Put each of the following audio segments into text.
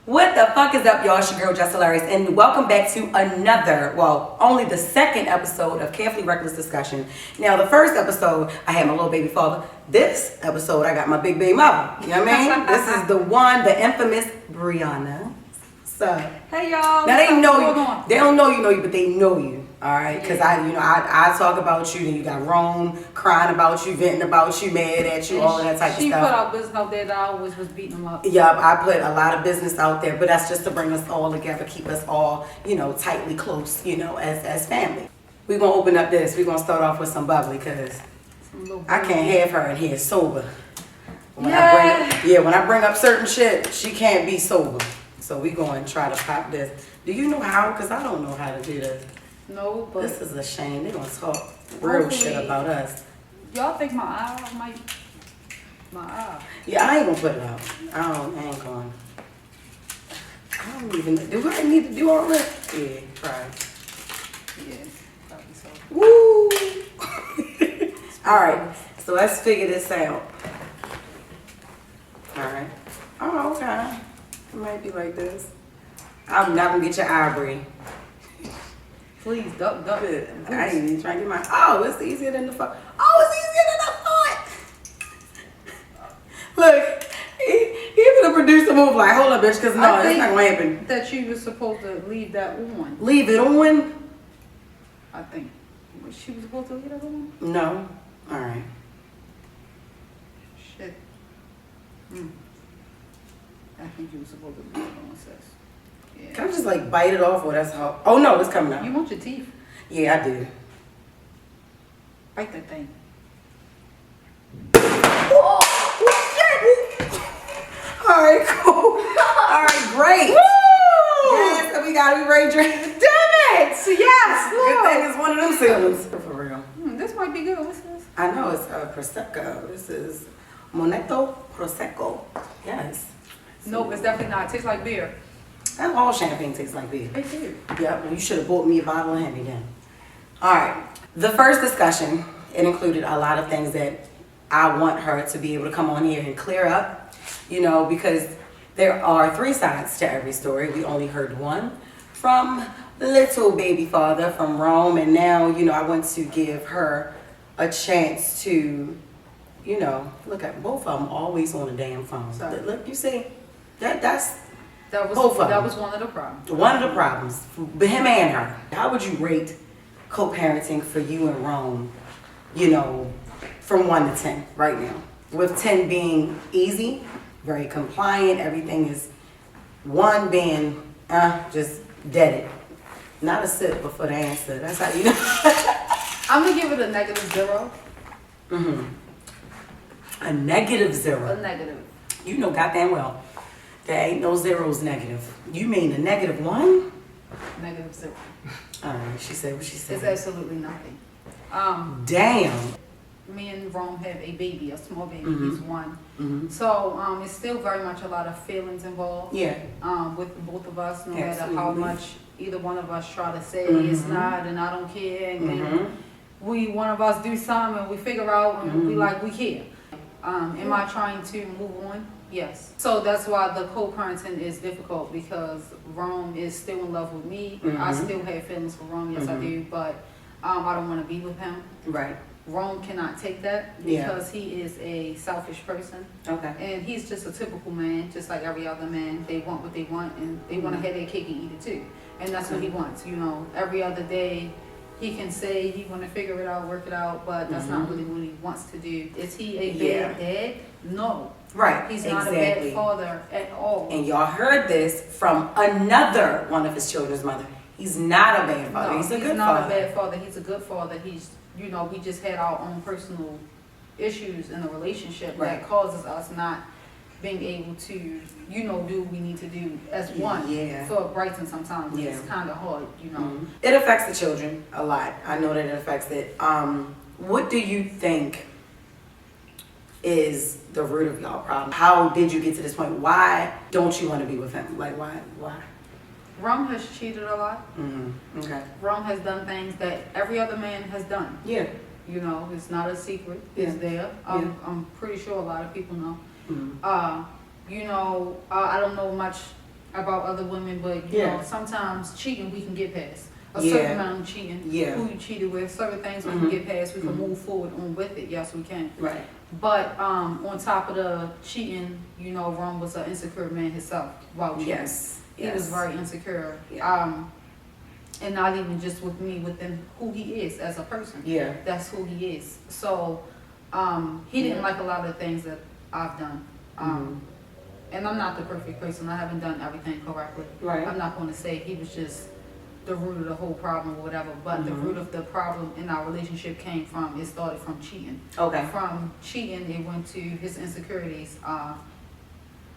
What the fuck is up, y'all? It's your girl, Jess, and welcome back to another, only the second episode of Carefully Reckless Discussion. Now, the first episode, I had my little baby father. This episode, I got my big baby mama. You know what I mean? This is the one, the infamous Briana. So, hey, y'all. now they know you. They don't know you, but they know you. All right, because I talk about you, and you got Jerome crying about you, venting about you, mad at you, all of that type of stuff. She put out business out there that I always was beating them up. Yep, I put a lot of business out there, but that's just to bring us all together, keep us all, tightly close, as family. We're gonna open up this. We're gonna start off with some bubbly, because I can't have her in here sober. When I bring up certain shit, she can't be sober. So we going to try to pop this. Do you know how? Because I don't know how to do this. No, but this is a shame. They gonna talk real shit about us. Y'all think my eye might? My eye. Yeah, I ain't gonna put it out. I ain't going. I don't even. Do I need to do all that? Yeah, try. Yeah, probably so. Woo! All right, so let's figure this out. All right. Oh, okay. It might be like this. I'm not gonna get your ivory. Please, don't. I ain't even trying to get my. Oh, it's easier than the fuck. Oh, it's easier than the thought. Look, he gonna produce a move like, hold up, bitch, because no, that's not gonna happen. That you was supposed to leave that on. Leave it on? I think. Was she was supposed to leave that on? No. All right. Shit. I think you were supposed to leave it on, sis. Yeah. Can I just bite it off, or that's how? Oh no, it's coming out. You want your teeth? Yeah, I do. Bite that thing. Oh, shit! All right, cool. All right, great. Woo! Yes, so we gotta be ready to drink. Damn it! Yes. Good thing it's one of them ceilings. For real. This might be good. What's this? I know it's Prosecco. This is Moneto Prosecco. Yes. No, it's definitely not. It tastes like beer. And all champagne tastes like beer. It do. Yep, you should have bought me a bottle of Henny then. All right. The first discussion, it included a lot of things that I want her to be able to come on here and clear up, because there are three sides to every story. We only heard one from little baby father, from Rome, and now, I want to give her a chance to, look at both of them always on the damn phone. Sorry. Look, you see, that was one of the problems. One of the problems, him and her. How would you rate co-parenting for you and Rome, from 1 to 10 right now? With 10 being easy, very compliant, everything is 1 being just dead it. Not a sip before the answer. That's how you know. I'm going to give it a -0. Mm-hmm. A -0. A negative. You know goddamn well. There ain't no zeros negative. You mean a -1? -0. All right, she said what she said. It's absolutely nothing. Damn. Me and Rome have a baby, a small baby. Mm-hmm. He's 1. Mm-hmm. So it's still very much a lot of feelings involved. Yeah. With both of us, no Absolutely. matter how much either one of us try to say it's not and I don't care. And then one of us do something and we figure out and we care. Am I trying to move on? Yes. So that's why the co-parenting is difficult, because Rome is still in love with me. I still have feelings for Rome, yes I do, but I don't want to be with him. Right. Rome cannot take that because he is a selfish person. Okay. And he's just a typical man, just like every other man. They want what they want and they want to have their cake and eat it too. And that's what he wants, Every other day he can say he want to figure it out, work it out, but that's not really what he wants to do. Is he a bad dad? No. Right. He's not a bad father at all. And y'all heard this from another one of his children's mother. He's not a bad father. No, he's a good He's not father. a bad father. He's a good father. He's, we just had our own personal issues in the relationship that causes us not being able to, do what we need to do as one. Yeah. For Brighton sometimes it's kind of hard, It affects the children a lot. I know that it affects it. What do you think is the root of y'all problem? How did you get to this point? Why don't you want to be with him? Why? Rome has cheated a lot. Okay. Rome has done things that every other man has done. Yeah. It's not a secret. It's there. I'm pretty sure a lot of people know. I don't know much about other women, but you know, sometimes cheating we can get past. A certain amount of cheating, who you cheated with, certain things we can get past, we can move forward on with it. Yes, we can. Right. But on top of the cheating, you know, Rome was an insecure man himself while cheating. Yes. He was very insecure. Yeah. And not even just with me, within who he is as a person. Yeah. That's who he is. So he didn't like a lot of the things that I've done. And I'm not the perfect person. I haven't done everything correctly. Right. I'm not going to say he was just the root of the whole problem or whatever, but the root of the problem in our relationship it started from cheating. Okay. From cheating, it went to his insecurities.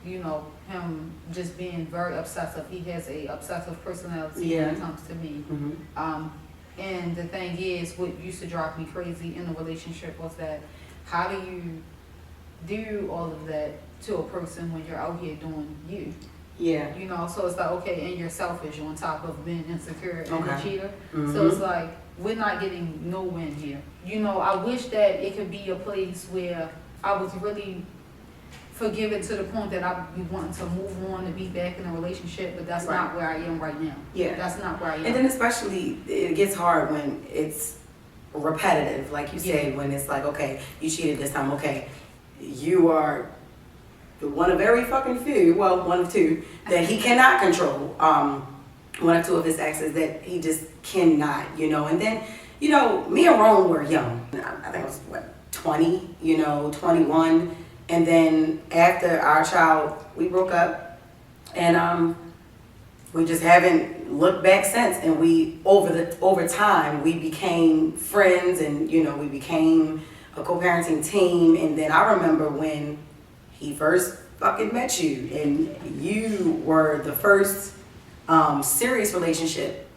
You know, him just being very obsessive. He has a obsessive personality when it comes to me. And the thing is, what used to drive me crazy in the relationship was that how do you do all of that to a person when you're out here doing you? Yeah. You know, so it's like, okay, and you're selfish on top of being insecure and a cheater. So it's like, we're not getting no win here. You know, I wish that it could be a place where I was really forgiven to the point that I would be wanting to move on and be back in a relationship, but that's not where I am right now. Yeah. That's not where I am. And then especially, it gets hard when it's repetitive, like you said, when it's like, okay, you cheated this time, okay, you are one of very fucking few, well, one of two, that he cannot control. One or two of his exes that he just cannot, you know. And then, you know, me and Rome were young. I think I was, 20, 21. And then after our child, we broke up. And we just haven't looked back since. And we, over time, we became friends and, we became a co-parenting team. And then I remember when he first fucking met you, and you were the first serious relationship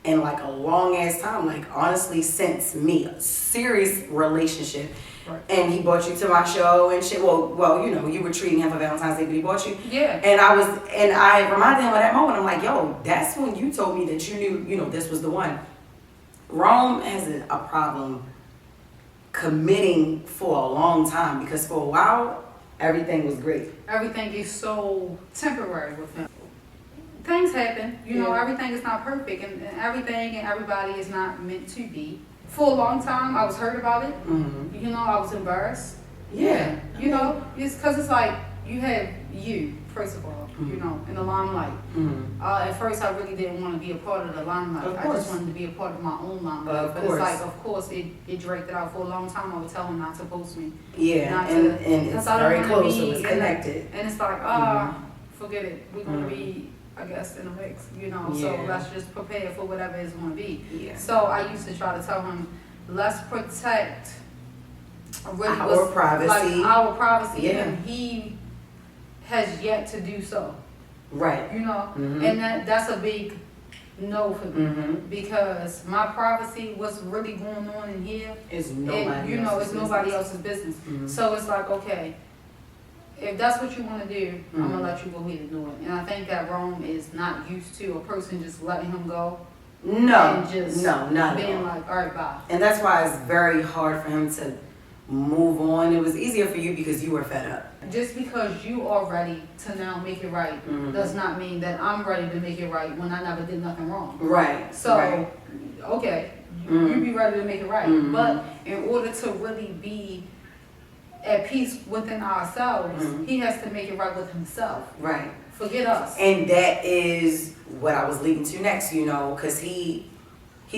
in like a long ass time, like honestly since me, a serious relationship. Right. And he brought you to my show and shit. Well, you were treating him for Valentine's Day, but he brought you. Yeah. And I reminded him of that moment. I'm like, yo, that's when you told me that you knew, this was the one. Rome has a problem committing for a long time, because for a while everything was great. Everything is so temporary with him. Things happen, everything is not perfect, and everything and everybody is not meant to be. For a long time I was hurt about it. I was embarrassed. Yeah. It's because it's like you have you, first of all, in the limelight. At first I really didn't want to be a part of the limelight. I just wanted to be a part of my own limelight. But it's like, of course, it dragged it out for a long time. I would tell him not to post me. Yeah, and it's very close, so it's connected. And it's like, forget it. We're going to be, I guess, in a mix, so let's just prepare for whatever it's going to be. Yeah. So I used to try to tell him, let's protect our privacy. Yeah. And he has yet to do so. Right. And that's a big no for me, because my privacy, what's really going on in here is nobody else's business. So it's like, okay, if that's what you want to do, I'm going to let you go ahead and do it. And I think that Rome is not used to a person just letting him go. No, not being like, all right, bye. And that's why it's very hard for him to move on. It was easier for you because you were fed up. Just because you are ready to now make it right does not mean that I'm ready to make it right when I never did nothing wrong. Right. So, okay, you be ready to make it right. But in order to really be at peace within ourselves, he has to make it right with himself. Right. Forget us. And that is what I was leading to next, because he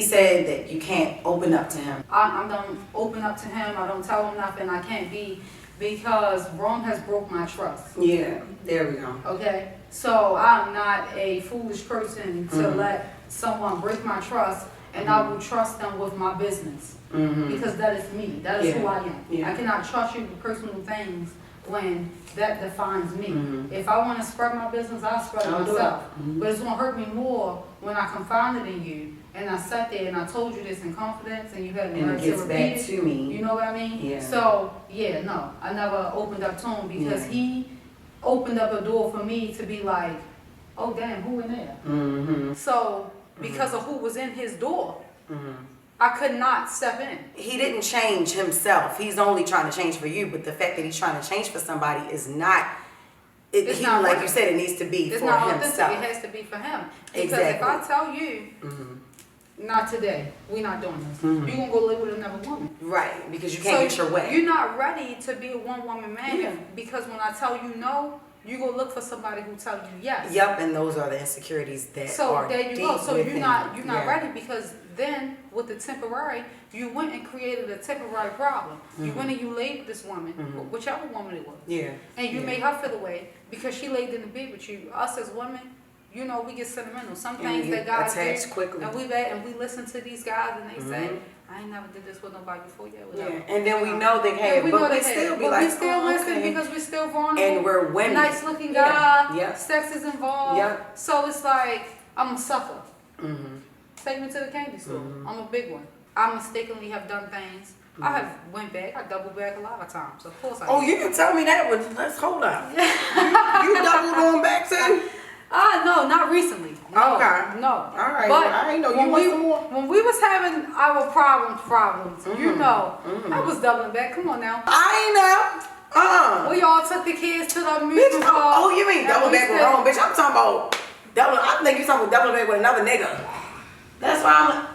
said that you can't open up to him. I don't open up to him. I don't tell him nothing. I can't be, because Rome has broke my trust. Yeah, there we go. Okay, so I'm not a foolish person to let someone break my trust, and I will trust them with my business, because that is me. That is who I am. Yeah. I cannot trust you with personal things when that defines me. If I want to spread my business, I'll spread it myself. But it's going to hurt me more when I confided in you, and I sat there and I told you this in confidence, and you had the nerve to repeat it. To me. You know what I mean? Yeah. So, no, I never opened up to him, because he opened up a door for me to be like, oh, damn, who in there? So, because of who was in his door, I could not step in. He didn't change himself. He's only trying to change for you, but the fact that he's trying to change for somebody is not It's he, not like right. you said, it needs to be It's for not authentic. himself. It has to be for him. Because Exactly. if I tell you, not today, we're not doing this. You're gonna go live with another woman. Right, because you can't get your way. You're not ready to be a one-woman man. Yeah. Because when I tell you no, you go look for somebody who tells you yes. Yep, and those are the insecurities that So are there you deep go. So within. you're not ready, because then with the temporary, you went and created a temporary problem. You went and you laid with this woman, whichever woman it was. Yeah. And you made her feel away because she laid in the bed with you. Us as women, you know, we get sentimental. Some things that guys attached do, quickly. and we listen to these guys and they say, I ain't never did this with nobody before. Yeah, and then we know they have, but we still be like, we still listen okay. because we're still vulnerable. And we're women. Nice looking guy. Yeah. Sex is involved. Yeah. So it's like, I'm a sucker. Take me to the candy store. I'm a big one. I mistakenly have done things. I have went back. I doubled back a lot of times. Of course I did. Oh, you can tell me that, but let's hold up. you doubled going back too? No, not recently. No, Okay. No. All right. But well, I ain't know you want some more. when we was having our problems, you know, I was doubling back. Come on now. I ain't know. We all took the kids to the Bitch, amusement park. oh, you mean double back with Rome, bitch? I'm talking about double. I think you talking about double back with another nigga. That's why I'm like,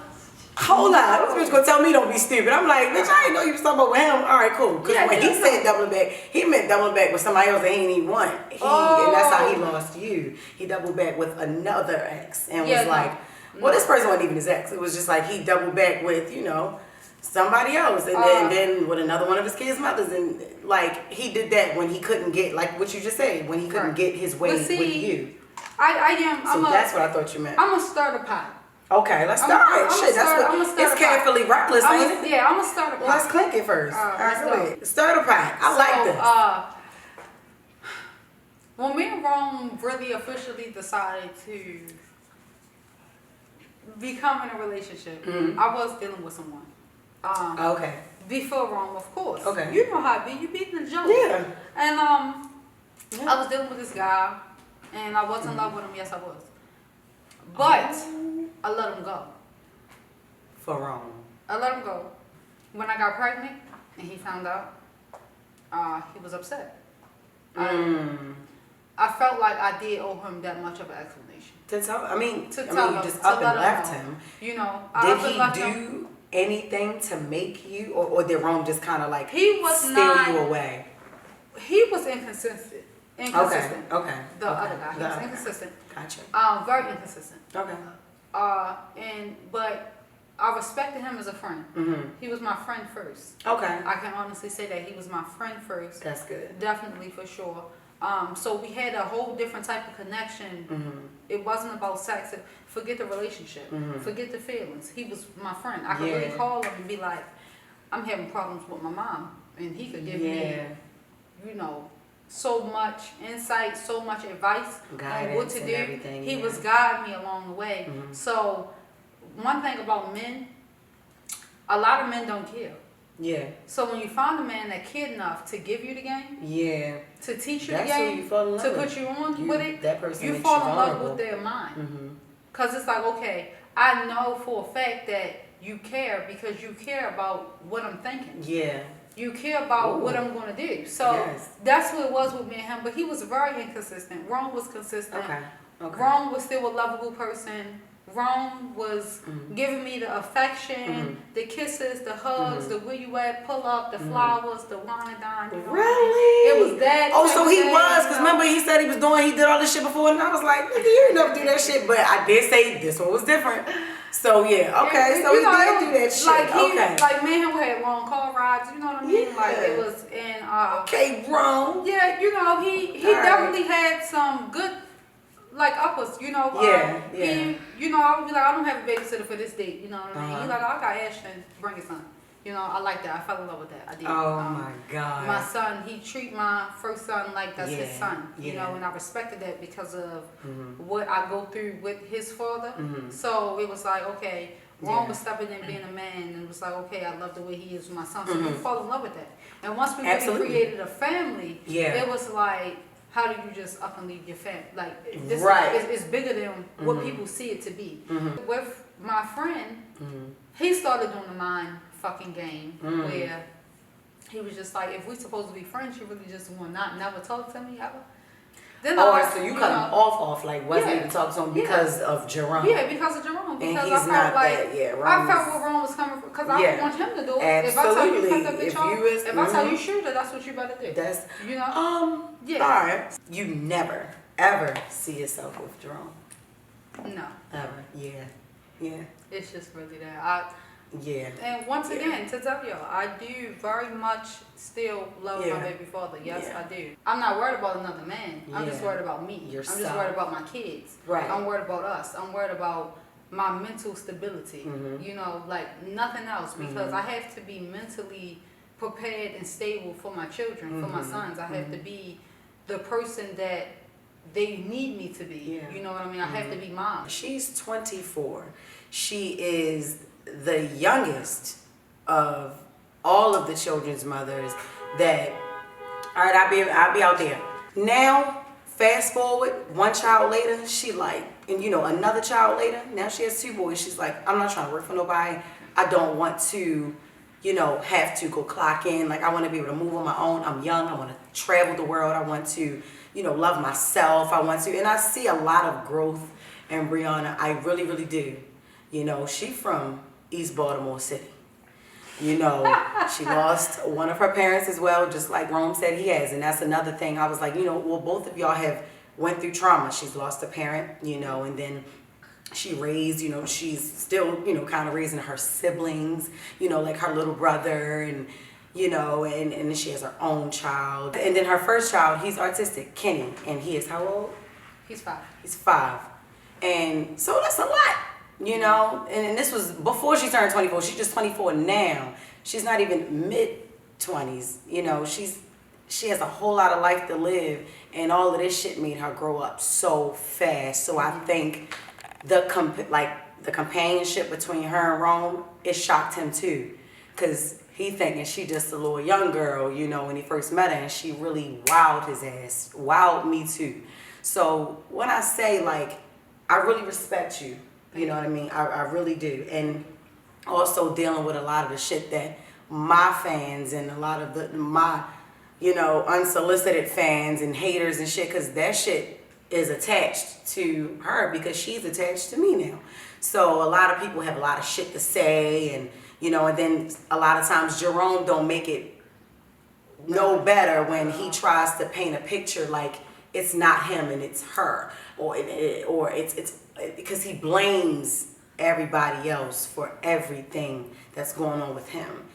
hold on. This bitch gonna tell me don't be stupid. I'm like, bitch, I ain't know you was talking about with him. All right, cool. Because when he said double back, he meant double back with somebody else that he ain't even want. And that's how he lost you. He doubled back with another ex and was like, well, this person wasn't even his ex. It was just like he doubled back with, you know, somebody else, and then with another one of his kids' mothers, and like he did that when he couldn't get, like what you just said, when he couldn't get his way with you. That's what I thought you meant. I'm a starter pot. Okay, let's start. Shit, that's what it's carefully reckless, ain't it? Yeah, I'm gonna start a pot. Let's click it first. All right, go ahead. Start a pot. I like this. When me and Rome really officially decided to become in a relationship, I was dealing with someone. Okay. Before Rome, of course. Okay. You know how it be. You be in the jungle. Yeah. And I was dealing with this guy, and I was in love with him. Yes, I was. But I let him go. For Rome. I let him go. When I got pregnant and he found out, he was upset. I felt like I did owe him that much of an explanation. To tell him, you just up and left him. You know, did he do anything to make you, or did Rome just kind of like steal you away? He was inconsistent. Okay. The other guy, he was inconsistent. Gotcha. Very inconsistent. Okay. But I respected him as a friend. He was my friend first. Okay. I can honestly say that he was my friend first. That's good. Definitely, for sure. So we had a whole different type of connection. It wasn't about sex. Forget the relationship. Forget the feelings. He was my friend. I could really call him and be like, I'm having problems with my mom. And he could give me, you know, so much insight, so much advice on what to do. He was guiding me along the way. So one thing about men, a lot of men don't care. Yeah. So when you find a man that cared enough to give you the game, to teach you the That's game, who you fall in love to with. put you on with it, that person you makes fall you in love vulnerable. with their mind. Because it's like, okay, I know for a fact that you care because you care about what I'm thinking. Yeah. You care about what I'm going to do. So that's what it was with me and him. But he was very inconsistent. Rome was consistent. Okay. Rome was still a lovable person. Rome was giving me the affection, the kisses, the hugs, the where you at, pull up, the flowers, the wine and dine. You know? Really? It was that. Oh, so he was, because remember he said he did all this shit before, and I was like, nigga, you ain't never do that shit. But I did say this one was different. So yeah, okay. So he did do that shit. Like me and him had long car rides, you know what I mean? Like it was in okay, wrong. Yeah, you know, he definitely had some good uppers, you know. He, you know, I would be like, I don't have a babysitter for this date, you know what I mean? He's like, I got Ashton, bring his son. You know, I like that. I fell in love with that. I did. Oh my God. My son, he treat my first son like that's his son. You know, and I respected that because of what I go through with his father. So it was like, okay, Ron was stepping in being a man, and it was like, okay, I love the way he is with my son. So you fall in love with that. And once we really created a family, it was like, how do you just up and leave your family? Like, this is bigger than what people see it to be. With my friend, he started doing the mind fucking game where he was just like, if we're supposed to be friends, you really just want not never talk to me ever. Then so you cut him off, like wasn't even talking to him because of Jerome. Yeah, because of Jerome. Because and he's I felt not like that. Yeah, I felt where Rome was coming from because I don't want him to do it. Absolutely. If I tell you to cut that bitch If off, if I tell you shoot her, that's what you better do. That's Yeah. All right. You never ever see yourself with Jerome. No. Ever. Yeah. It's just really that. Yeah. And once again, to tell y'all, I do very much still love my baby father. Yes, I do. I'm not worried about another man. I'm just worried about me. Yourself. I'm just worried about my kids. Right. I'm worried about us. I'm worried about my mental stability. Like nothing else, because I have to be mentally prepared and stable for my children, for my sons. I have to be the person that they need me to be. You know what I mean? I have to be mom. She's 24. She is the youngest of all of the children's mothers that, all right, I'll be out there. Now, fast forward, one child later, she like, and another child later, now she has 2 boys. She's like, I'm not trying to work for nobody. I don't want to, have to go clock in. Like, I want to be able to move on my own. I'm young. I want to travel the world. I want to, love myself. I want to, and I see a lot of growth in Briana. I really, really do. She from East Baltimore City. She lost one of her parents as well, just like Rome said he has. And that's another thing. I was like, well, both of y'all have went through trauma. She's lost a parent, and then she raised, she's still, kind of raising her siblings, like her little brother and, and then she has her own child. And then her first child, he's autistic, Kenny, and he is how old? He's 5. He's 5. And so that's a lot. And this was before she turned 24. She's just 24 now. She's not even mid-20s. She has a whole lot of life to live, and all of this shit made her grow up so fast. So I think the companionship between her and Rome, it shocked him too, because he thinking she just a little young girl, when he first met her, and she really wowed his ass, wowed me too. So when I say I really respect you. You know what I mean? I really do. And also dealing with a lot of the shit that my fans and a lot of my unsolicited fans and haters and shit, because that shit is attached to her because she's attached to me now. So a lot of people have a lot of shit to say, and and then a lot of times Jerome don't make it no better when he tries to paint a picture like it's not him and it's her, or it's because he blames everybody else for everything that's going on with him,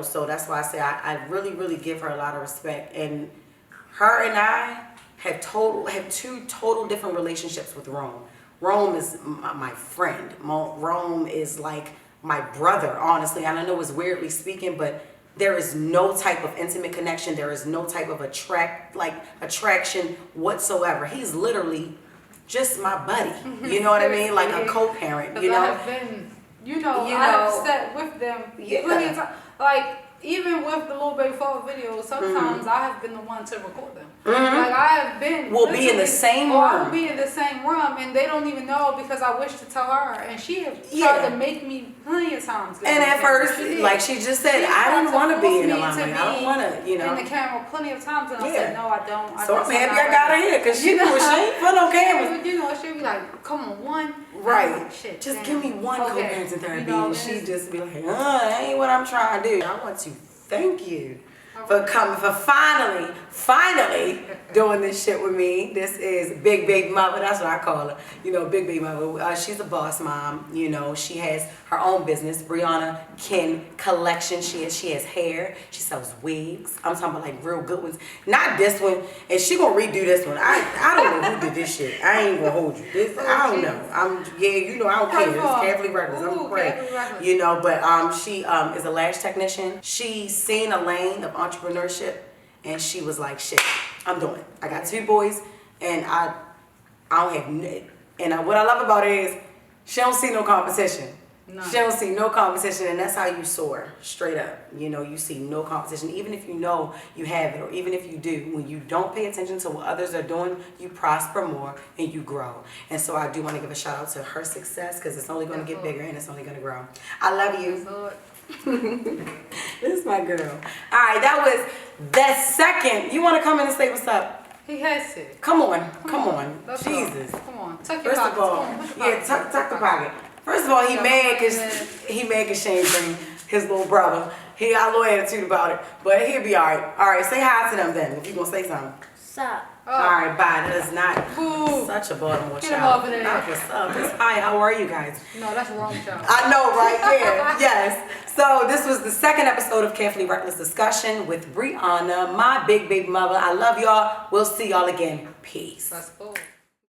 so that's why I say I really, really give her a lot of respect. And her and I have 2 total different relationships with Rome. Rome is my friend. Rome is like my brother, honestly. And I know it's weirdly speaking, but there is no type of intimate connection. There is no type of attraction whatsoever. He's literally just my buddy. You know what I mean? Like a co-parent. I have been, I have sat with them plenty of times. Like, even with the little baby father videos, sometimes I have been the one to record them. Like, I have been. We'll be in the same room. I will be in the same room, and they don't even know because I wish to tell her. And she has tried to make me plenty of times. And at first, like she just said, I don't want to be in the limelight. I don't want to, in the camera plenty of times, and I said, no, I don't. So I'm happy I got her here, because she ain't for no camera. She'll be like, come on, one. Right. Like, shit, just damn. give me one co-parenting therapy, and she just be like, that ain't what I'm trying to do. I want to thank you for finally doing this shit with me. This is Big Mother. That's what I call her. Big Mother. She's a boss mom. She has her own business, Briana Kin Collection. She has hair. She sells wigs. I'm talking about like real good ones. Not this one. And she gonna redo this one. I don't know who did this shit. I ain't gonna hold you. I don't know. I don't care. It's Catholic Records. I'm afraid. But she is a lash technician. She seen a lane of entrepreneurship, and she was like, shit, I'm doing it. I got 2 boys, and I don't have, and what I love about it is she don't see no competition. No. She don't see no competition, and that's how you soar, straight up. You see no competition. Even if you know you have it, or even if you do, when you don't pay attention to what others are doing, you prosper more and you grow. And so I do want to give a shout out to her success, because it's only going to get bigger and it's only going to grow. I love you. This is my girl. All right, that was the second. You want to come in and say what's up? He has to. Come on. Let's Jesus. go. Come on. Tuck your First of pockets. all, Come on, put your yeah, pockets. tuck the pocket. First of all, he mad cause Shane bring his little brother. He got a little attitude about it, but he'll be all right. All right, say hi to them then if you gonna say something. Sup? Oh. All right, bye. That is not Boo. such a Baltimore Get him child. off of there. Not what's up. It's hi. How are you guys? No, that's wrong, child. I know, right? Yeah, yes. So this was the second episode of Carefully Reckless Discussion with Briana, my big mother. I love y'all. We'll see y'all again. Peace. That's cool.